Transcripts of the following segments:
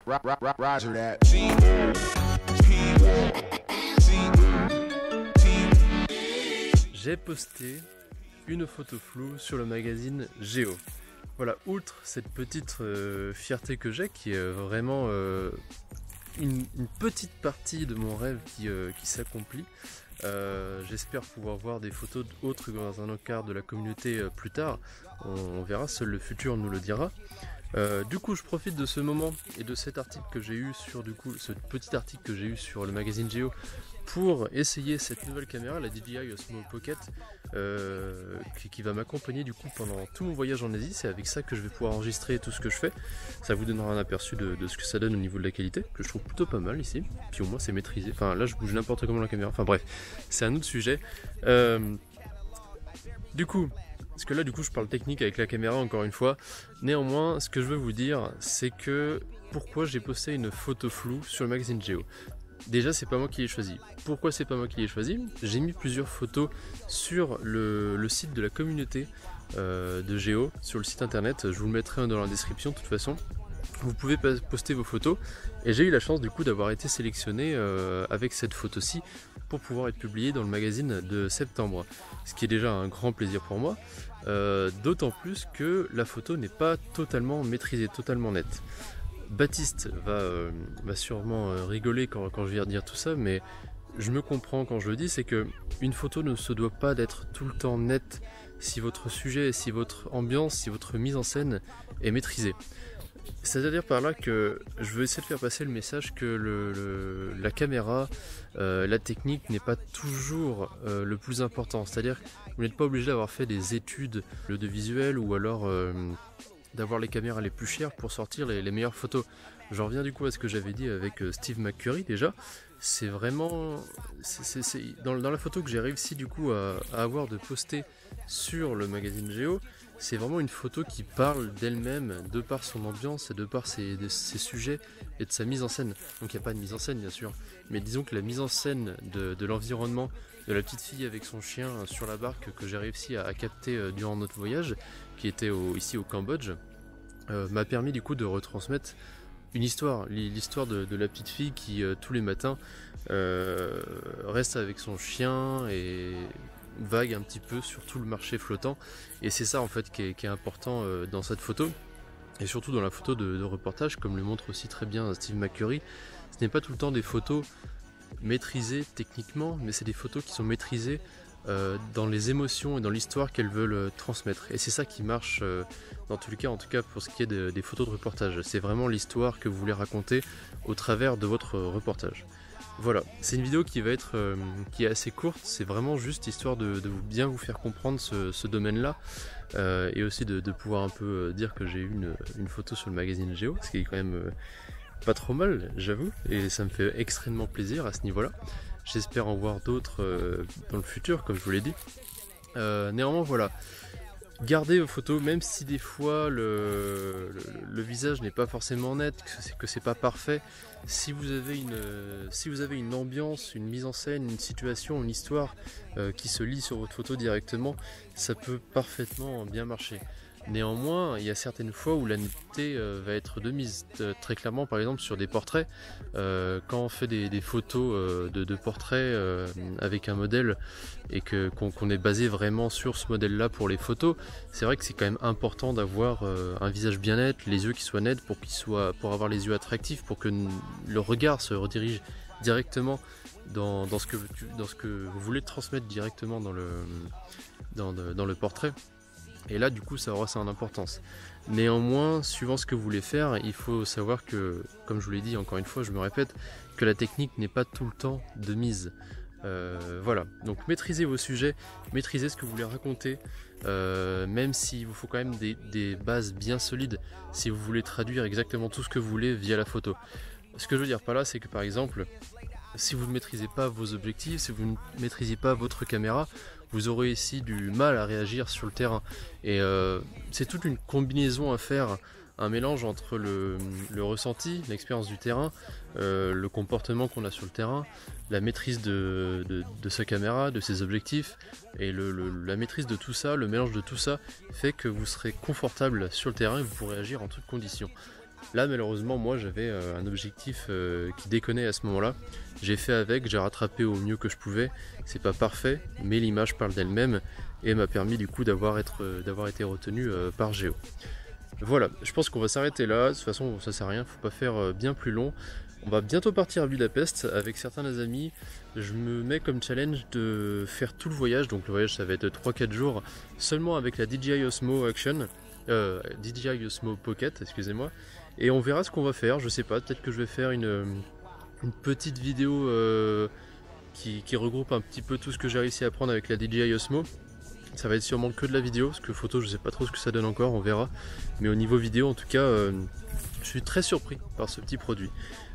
Roger that. J'ai posté une photo floue sur le magazine Géo. Voilà, outre cette petite fierté que j'ai, qui est vraiment une petite partie de mon rêve qui s'accomplit. J'espère pouvoir voir des photos autres dans un encart de la communauté plus tard. On verra, seul le futur nous le dira. Du coup, je profite de ce moment et de cet article que j'ai eu sur ce petit article que j'ai eu sur le magazine Géo pour essayer cette nouvelle caméra, la DJI Osmo Pocket, qui va m'accompagner du coup pendant tout mon voyage en Asie. C'est avec ça que je vais pouvoir enregistrer tout ce que je fais. Ça vous donnera un aperçu de ce que ça donne au niveau de la qualité, que je trouve plutôt pas mal ici. Puis au moins c'est maîtrisé. Enfin là je bouge n'importe comment la caméra. Enfin bref, c'est un autre sujet. Du coup, parce que là du coup je parle technique avec la caméra encore une fois. Néanmoins, ce que je veux vous dire, c'est que pourquoi j'ai posté une photo floue sur le magazine Géo. Déjà, c'est pas moi qui l'ai choisi. Pourquoi c'est pas moi qui l'ai choisi? J'ai mis plusieurs photos sur le site de la communauté de Géo, sur le site internet. Je vous le mettrai dans la description de toute façon. Vous pouvez poster vos photos. Et j'ai eu la chance du coup d'avoir été sélectionné avec cette photo-ci pour pouvoir être publié dans le magazine de septembre. Ce qui est déjà un grand plaisir pour moi. D'autant plus que la photo n'est pas totalement maîtrisée, totalement nette. Baptiste va sûrement rigoler quand je viens de dire tout ça, mais je me comprends quand je le dis, c'est que une photo ne se doit pas d'être tout le temps nette si votre sujet, si votre ambiance, si votre mise en scène est maîtrisée. C'est-à-dire par là que je veux essayer de faire passer le message que la caméra, la technique n'est pas toujours le plus important. C'est-à-dire que vous n'êtes pas obligé d'avoir fait des études de visuel ou alors d'avoir les caméras les plus chères pour sortir les meilleures photos. J'en reviens du coup à ce que j'avais dit avec Steve McCurry déjà. C'est vraiment... Dans la photo que j'ai réussi du coup à avoir de poster sur le magazine Géo, c'est vraiment une photo qui parle d'elle-même, de par son ambiance et de par ses sujets et de sa mise en scène. Donc il n'y a pas de mise en scène bien sûr, mais disons que la mise en scène de l'environnement, de la petite fille avec son chien sur la barque que j'ai réussi à capter durant notre voyage, qui était ici au Cambodge, m'a permis du coup de retransmettre une histoire, l'histoire de la petite fille qui tous les matins reste avec son chien et vague un petit peu sur tout le marché flottant. Et c'est ça en fait qui est important dans cette photo, et surtout dans la photo de reportage, comme le montre aussi très bien Steve McCurry. Ce n'est pas tout le temps des photos maîtrisées techniquement, mais c'est des photos qui sont maîtrisées dans les émotions et dans l'histoire qu'elles veulent transmettre. Et c'est ça qui marche dans tous les cas, en tout cas pour ce qui est des photos de reportage. C'est vraiment l'histoire que vous voulez raconter au travers de votre reportage. Voilà, c'est une vidéo qui est assez courte, c'est vraiment juste histoire de bien vous faire comprendre ce domaine-là, et aussi de pouvoir un peu dire que j'ai eu une photo sur le magazine Géo, ce qui est quand même pas trop mal, j'avoue, et ça me fait extrêmement plaisir à ce niveau-là. J'espère en voir d'autres dans le futur, comme je vous l'ai dit. Néanmoins, voilà. Gardez vos photos, même si des fois le visage n'est pas forcément net, que c'est pas parfait. Si vous avez une ambiance, une mise en scène, une situation, une histoire qui se lit sur votre photo directement, ça peut parfaitement bien marcher. Néanmoins, il y a certaines fois où la netteté va être de mise. Très clairement, par exemple, sur des portraits, quand on fait des photos de portraits avec un modèle et qu'on est basé vraiment sur ce modèle-là pour les photos, c'est vrai que c'est quand même important d'avoir un visage bien net, les yeux qui soient nets pour avoir les yeux attractifs, pour que le regard se redirige directement dans ce que vous voulez transmettre directement dans le portrait. Et là du coup ça aura son importance. Néanmoins, suivant ce que vous voulez faire, il faut savoir que, comme je vous l'ai dit encore une fois, je me répète, que la technique n'est pas tout le temps de mise. Voilà, donc maîtrisez vos sujets, maîtrisez ce que vous voulez raconter, même s'il vous faut quand même des bases bien solides si vous voulez traduire exactement tout ce que vous voulez via la photo. Ce que je veux dire par là, c'est que par exemple, si vous ne maîtrisez pas vos objectifs, si vous ne maîtrisez pas votre caméra, vous aurez ici du mal à réagir sur le terrain. Et c'est toute une combinaison à faire, un mélange entre le ressenti, l'expérience du terrain, le comportement qu'on a sur le terrain, la maîtrise de sa caméra, de ses objectifs, et la maîtrise de tout ça, le mélange de tout ça fait que vous serez confortable sur le terrain et vous pourrez agir en toutes conditions. Là malheureusement moi j'avais un objectif qui déconnait à ce moment-là. J'ai fait avec, j'ai rattrapé au mieux que je pouvais. C'est pas parfait, mais l'image parle d'elle-même et m'a permis du coup d'avoir été retenu par Géo. Voilà, je pense qu'on va s'arrêter là. De toute façon ça sert à rien, faut pas faire bien plus long. On va bientôt partir à Budapest avec certains amis. Je me mets comme challenge de faire tout le voyage. Donc le voyage ça va être 3-4 jours seulement avec la DJI Osmo Action. DJI Osmo Pocket, excusez-moi. Et on verra ce qu'on va faire, je sais pas, peut-être que je vais faire une petite vidéo qui regroupe un petit peu tout ce que j'ai réussi à apprendre avec la DJI Osmo. Ça va être sûrement que de la vidéo, parce que photo je sais pas trop ce que ça donne encore, on verra. Mais au niveau vidéo en tout cas, je suis très surpris par ce petit produit.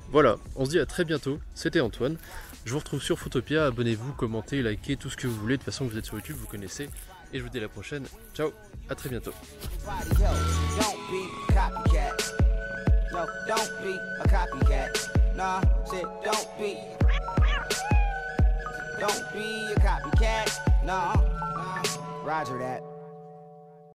Voilà, on se dit à très bientôt, c'était Antoine. Je vous retrouve sur Photopia, abonnez-vous, commentez, likez, tout ce que vous voulez. De toute façon vous êtes sur YouTube, vous connaissez. Et je vous dis à la prochaine. Ciao, à très bientôt. No, don't be a copycat. Nah, shit, don't be a copycat. Nah, Roger that.